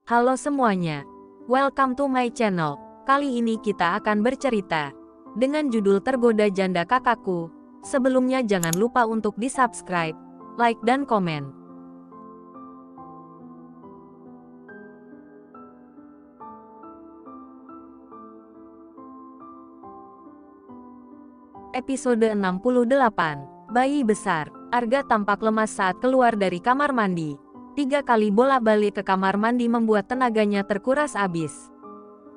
Halo semuanya, welcome to my channel. Kali ini kita akan bercerita dengan judul Tergoda Janda Kakakku. Sebelumnya jangan lupa untuk di-subscribe, like dan komen. Episode 68, Bayi Besar. Arga tampak lemas saat keluar dari kamar mandi. 3 kali bolak-balik ke kamar mandi membuat tenaganya terkuras habis.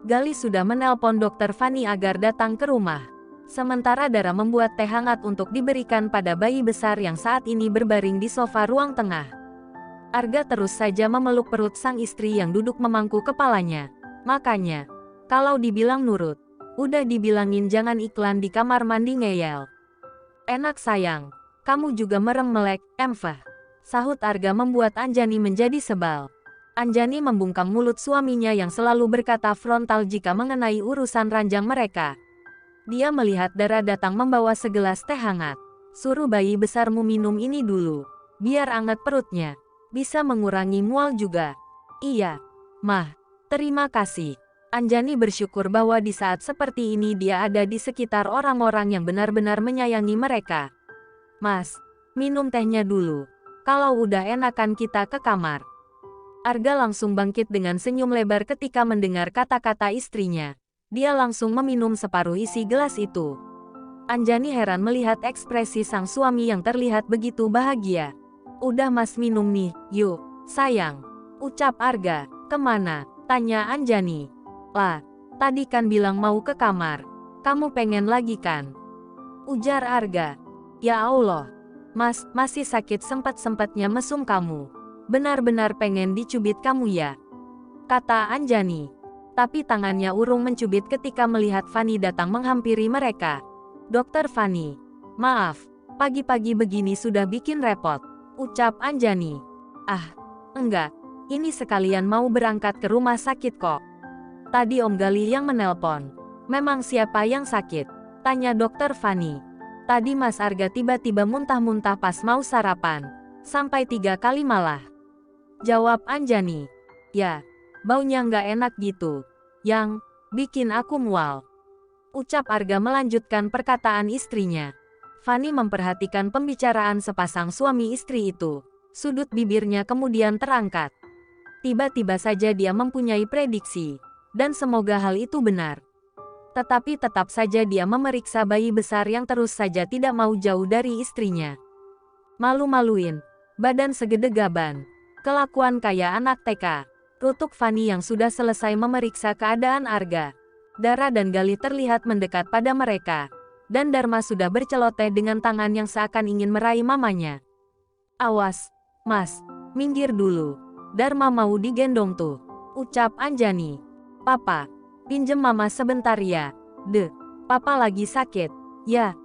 Gali sudah menelpon Dokter Fanny agar datang ke rumah. Sementara Dara membuat teh hangat untuk diberikan pada bayi besar yang saat ini berbaring di sofa ruang tengah. Arga terus saja memeluk perut sang istri yang duduk memangku kepalanya. Makanya, kalau dibilang nurut, udah dibilangin jangan iklan di kamar mandi ngeyel. Enak sayang, kamu juga merem melek, Emfah. Sahut Arga membuat Anjani menjadi sebal. Anjani membungkam mulut suaminya yang selalu berkata frontal jika mengenai urusan ranjang mereka. Dia melihat Dara datang membawa segelas teh hangat. Suruh bayi besarmu minum ini dulu, biar anget perutnya. Bisa mengurangi mual juga. Iya, Mah. Terima kasih. Anjani bersyukur bahwa di saat seperti ini dia ada di sekitar orang-orang yang benar-benar menyayangi mereka. Mas, minum tehnya dulu. Kalau udah enakan kita ke kamar. Arga langsung bangkit dengan senyum lebar ketika mendengar kata-kata istrinya. Dia langsung meminum separuh isi gelas itu. Anjani heran melihat ekspresi sang suami yang terlihat begitu bahagia. Udah mas minum nih, yuk, sayang. Ucap Arga. Kemana? Tanya Anjani. Lah, tadi kan bilang mau ke kamar. Kamu pengen lagi kan? Ujar Arga. Ya Allah, mas, masih sakit sempat-sempatnya mesum kamu. Benar-benar pengen dicubit kamu ya? Kata Anjani. Tapi tangannya urung mencubit ketika melihat Fanny datang menghampiri mereka. Dokter Fanny, maaf, pagi-pagi begini sudah bikin repot. Ucap Anjani. Ah, enggak, ini sekalian mau berangkat ke rumah sakit kok. Tadi Om Gali yang menelpon. Memang siapa yang sakit? Tanya Dokter Fanny. Tadi Mas Arga tiba-tiba muntah-muntah pas mau sarapan. Sampai 3 kali malah. Jawab Anjani. Ya, baunya nggak enak gitu. Yang bikin aku mual. Ucap Arga melanjutkan perkataan istrinya. Fanny memperhatikan pembicaraan sepasang suami istri itu. Sudut bibirnya kemudian terangkat. Tiba-tiba saja dia mempunyai prediksi. Dan semoga hal itu benar. Tetapi tetap saja dia memeriksa bayi besar yang terus saja tidak mau jauh dari istrinya. Malu-maluin, badan segede gaban, kelakuan kayak anak TK, rutuk Fanny yang sudah selesai memeriksa keadaan Arga. Dara dan Gali terlihat mendekat pada mereka, dan Dharma sudah berceloteh dengan tangan yang seakan ingin meraih mamanya. Awas, mas, minggir dulu, Dharma mau digendong tuh, ucap Anjani. Papa, pinjem mama sebentar ya. Papa lagi sakit. Ya,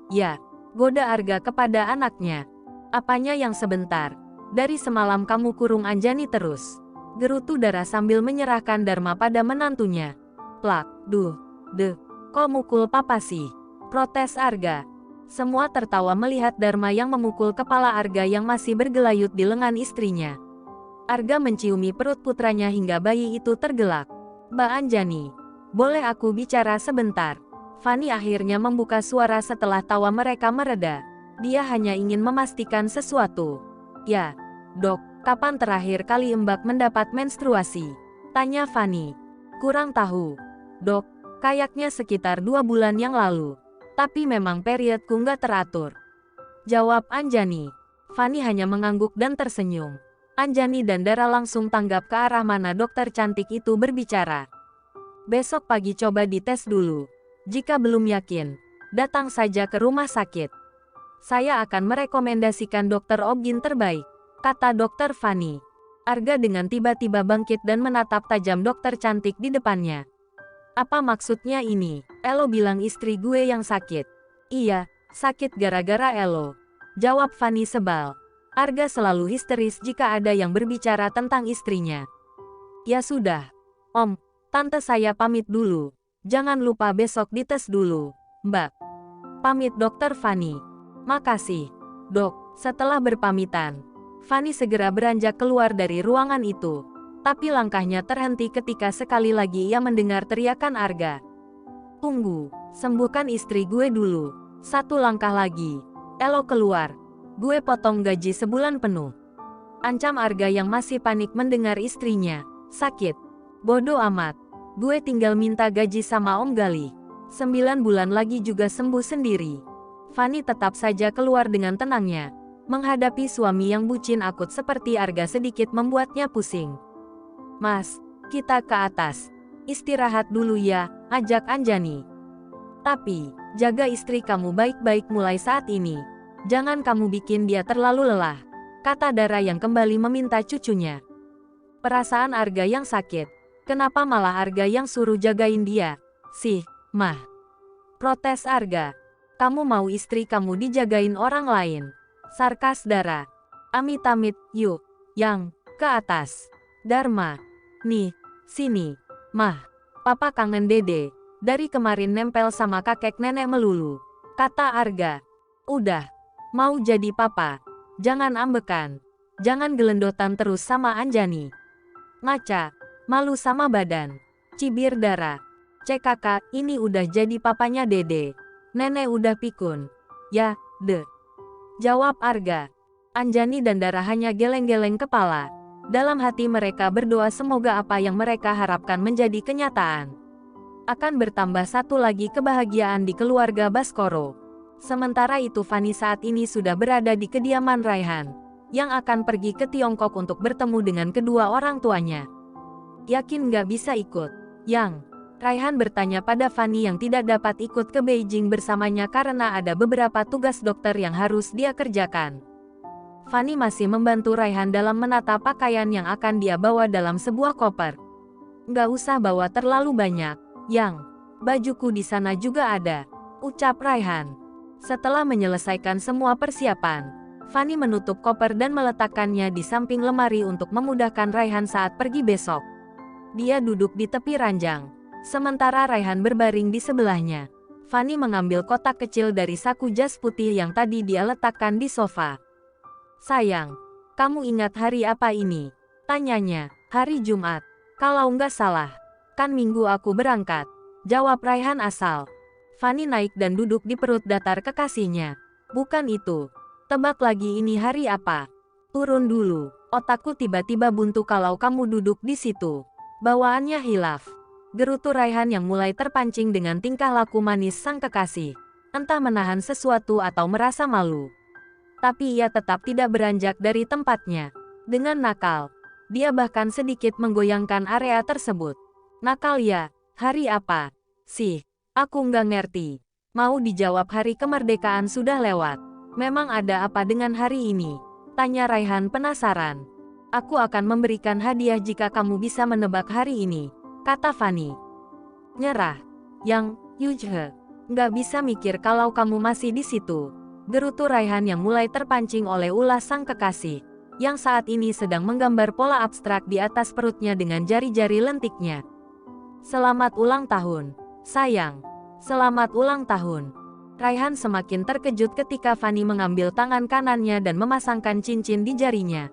goda Arga kepada anaknya. Apanya yang sebentar? Dari semalam kamu kurung Anjani terus. Gerutu Dara sambil menyerahkan Dharma pada menantunya. Plak, kok mukul papa sih? Protes Arga. Semua tertawa melihat Dharma yang memukul kepala Arga yang masih bergelayut di lengan istrinya. Arga menciumi perut putranya hingga bayi itu tergelak. Mbak Anjani, boleh aku bicara sebentar? Fanny akhirnya membuka suara setelah tawa mereka mereda. Dia hanya ingin memastikan sesuatu. Ya, dok, kapan terakhir kali Mbak mendapat menstruasi? Tanya Fanny. Kurang tahu, dok, kayaknya sekitar 2 bulan yang lalu. Tapi memang periodku nggak teratur. Jawab Anjani. Fanny hanya mengangguk dan tersenyum. Anjani dan Dara langsung tanggap ke arah mana dokter cantik itu berbicara. Besok pagi coba dites dulu. Jika belum yakin, datang saja ke rumah sakit. Saya akan merekomendasikan dokter obgyn terbaik, kata dokter Fanny. Arga dengan tiba-tiba bangkit dan menatap tajam dokter cantik di depannya. Apa maksudnya ini? Elo bilang istri gue yang sakit. Iya, sakit gara-gara Elo. Jawab Fanny sebal. Arga selalu histeris jika ada yang berbicara tentang istrinya. Ya sudah, Om, Tante saya pamit dulu. Jangan lupa besok dites dulu, Mbak. Pamit Dokter Fanny. Makasih, Dok. Setelah berpamitan, Fanny segera beranjak keluar dari ruangan itu. Tapi langkahnya terhenti ketika sekali lagi ia mendengar teriakan Arga. "Tunggu, sembuhkan istri gue dulu. Satu langkah lagi. Elo keluar. Gue potong gaji sebulan penuh." Ancam Arga yang masih panik mendengar istrinya sakit. "Bodoh amat. Gue tinggal minta gaji sama Om Gali. 9 bulan lagi juga sembuh sendiri." Fanny tetap saja keluar dengan tenangnya. Menghadapi suami yang bucin akut seperti Arga sedikit membuatnya pusing. "Mas, kita ke atas. Istirahat dulu ya," ajak Anjani. "Tapi, jaga istri kamu baik-baik mulai saat ini. Jangan kamu bikin dia terlalu lelah," kata Dara yang kembali meminta cucunya. Perasaan Arga yang sakit. "Kenapa malah Arga yang suruh jagain dia sih, Mah?" protes Arga. "Kamu mau istri kamu dijagain orang lain?" sarkas Dara. "Amit-amit, yuk, yang ke atas." "Dharma, nih, sini, Mah. Papa kangen Dede. Dari kemarin nempel sama kakek nenek melulu," kata Arga. "Udah, mau jadi papa. Jangan ambekan. Jangan gelendotan terus sama Anjani. Ngaca, malu sama badan," cibir Dara. "Cek kakak, ini udah jadi papanya Dede. Nenek udah pikun." "Ya, jawab Arga. Anjani dan Dara hanya geleng-geleng kepala. Dalam hati mereka berdoa semoga apa yang mereka harapkan menjadi kenyataan. Akan bertambah satu lagi kebahagiaan di keluarga Baskoro. Sementara itu Fanny saat ini sudah berada di kediaman Raihan, yang akan pergi ke Tiongkok untuk bertemu dengan kedua orang tuanya. "Yakin nggak bisa ikut, Yang?" Raihan bertanya pada Fanny yang tidak dapat ikut ke Beijing bersamanya karena ada beberapa tugas dokter yang harus dia kerjakan. Fanny masih membantu Raihan dalam menata pakaian yang akan dia bawa dalam sebuah koper. "Nggak usah bawa terlalu banyak, Yang. Bajuku di sana juga ada," ucap Raihan. Setelah menyelesaikan semua persiapan, Fanny menutup koper dan meletakkannya di samping lemari untuk memudahkan Raihan saat pergi besok. Dia duduk di tepi ranjang, sementara Raihan berbaring di sebelahnya. Fanny mengambil kotak kecil dari saku jas putih yang tadi dia letakkan di sofa. "Sayang, kamu ingat hari apa ini?" tanyanya. "Hari Jumat. Kalau nggak salah. Kan Minggu aku berangkat," jawab Raihan asal. Fanny naik dan duduk di perut datar kekasihnya. "Bukan itu. Tebak lagi ini hari apa?" "Turun dulu. Otakku tiba-tiba buntu kalau kamu duduk di situ." Bawaannya hilaf. Gerutu Raihan yang mulai terpancing dengan tingkah laku manis sang kekasih. Entah menahan sesuatu atau merasa malu. Tapi ia tetap tidak beranjak dari tempatnya. Dengan nakal, dia bahkan sedikit menggoyangkan area tersebut. "Nakal ya? Hari apa sih? Aku nggak ngerti." "Mau dijawab hari kemerdekaan sudah lewat. Memang ada apa dengan hari ini?" tanya Raihan penasaran. "Aku akan memberikan hadiah jika kamu bisa menebak hari ini," kata Fanny. "Nyerah, Yang, Yujhe. Nggak bisa mikir kalau kamu masih di situ," gerutu Raihan yang mulai terpancing oleh ulas sang kekasih, yang saat ini sedang menggambar pola abstrak di atas perutnya dengan jari-jari lentiknya. "Selamat ulang tahun, sayang. Selamat ulang tahun." Raihan semakin terkejut ketika Fanny mengambil tangan kanannya dan memasangkan cincin di jarinya.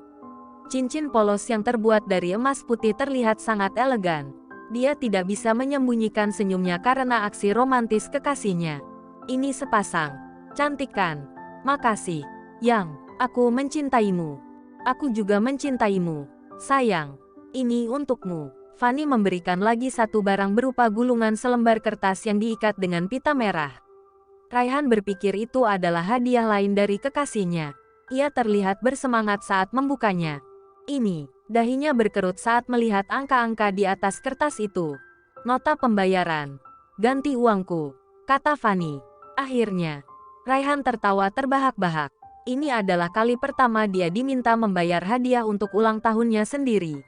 Cincin polos yang terbuat dari emas putih terlihat sangat elegan. Dia tidak bisa menyembunyikan senyumnya karena aksi romantis kekasihnya. "Ini sepasang. Cantik kan? Makasih, Yang. Aku mencintaimu." "Aku juga mencintaimu, sayang. Ini untukmu." Fanny memberikan lagi satu barang berupa gulungan selembar kertas yang diikat dengan pita merah. Raihan berpikir itu adalah hadiah lain dari kekasihnya. Ia terlihat bersemangat saat membukanya. Dahinya berkerut saat melihat angka-angka di atas kertas itu. "Nota pembayaran. Ganti uangku," kata Fanny. Akhirnya, Raihan tertawa terbahak-bahak. Ini adalah kali pertama dia diminta membayar hadiah untuk ulang tahunnya sendiri.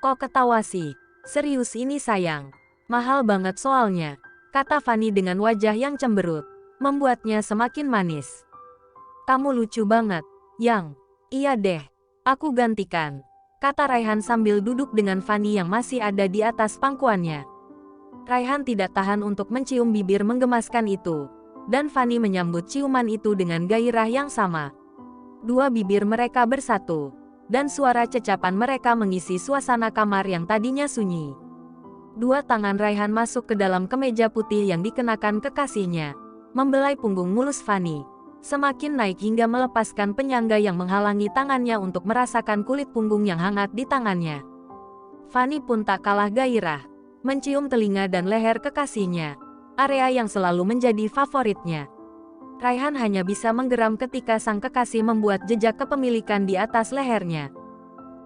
"Kok ketawa sih? Serius ini sayang. Mahal banget soalnya," kata Fanny dengan wajah yang cemberut, membuatnya semakin manis. "Kamu lucu banget, Yang." "Iya deh. Aku gantikan," kata Raihan sambil duduk dengan Fanny yang masih ada di atas pangkuannya. Raihan tidak tahan untuk mencium bibir menggemaskan itu, dan Fanny menyambut ciuman itu dengan gairah yang sama. Dua bibir mereka bersatu. dan suara cecapan mereka mengisi suasana kamar yang tadinya sunyi. Dua tangan Raihan masuk ke dalam kemeja putih yang dikenakan kekasihnya, membelai punggung mulus Fanny, semakin naik hingga melepaskan penyangga yang menghalangi tangannya untuk merasakan kulit punggung yang hangat di tangannya. Fanny pun tak kalah gairah, mencium telinga dan leher kekasihnya, area yang selalu menjadi favoritnya. Raihan hanya bisa menggeram ketika sang kekasih membuat jejak kepemilikan di atas lehernya.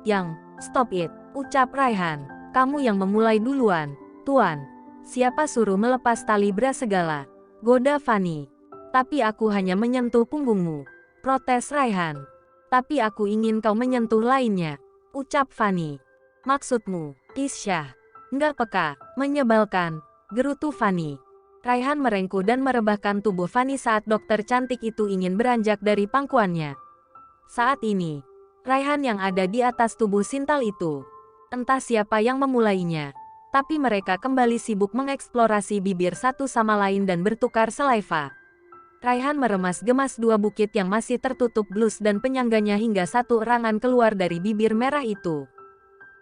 "Yang, stop it," ucap Raihan. "Kamu yang memulai duluan, Tuan. Siapa suruh melepas tali bra segala?" goda Fanny. "Tapi aku hanya menyentuh punggungmu," protes Raihan. "Tapi aku ingin kau menyentuh lainnya," ucap Fanny. "Maksudmu, Isya? Nggak peka, menyebalkan," gerutu Fanny. Raihan merengkuh dan merebahkan tubuh Fanny saat dokter cantik itu ingin beranjak dari pangkuannya. Saat ini, Raihan yang ada di atas tubuh Sintal itu. Entah siapa yang memulainya, tapi mereka kembali sibuk mengeksplorasi bibir satu sama lain dan bertukar selaiva. Raihan meremas-gemas dua bukit yang masih tertutup blus dan penyangganya hingga satu erangan keluar dari bibir merah itu.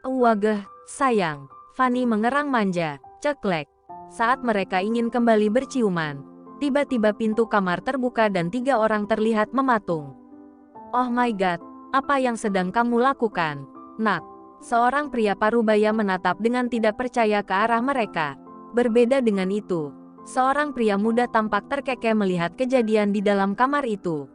"Wagah, sayang," Fanny mengerang manja, ceklek. Saat mereka ingin kembali berciuman, tiba-tiba pintu kamar terbuka dan 3 orang terlihat mematung. "Oh my god, apa yang sedang kamu lakukan, Nak?" Seorang pria parubaya menatap dengan tidak percaya ke arah mereka. Berbeda dengan itu, seorang pria muda tampak terkekeh melihat kejadian di dalam kamar itu.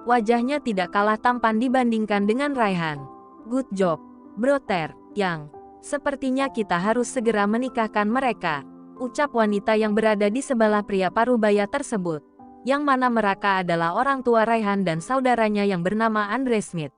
Wajahnya tidak kalah tampan dibandingkan dengan Raihan. "Good job, Brother, Yang. Sepertinya kita harus segera menikahkan mereka," ucap wanita yang berada di sebelah pria parubaya tersebut, yang mana mereka adalah orang tua Raihan dan saudaranya yang bernama Andre Smith.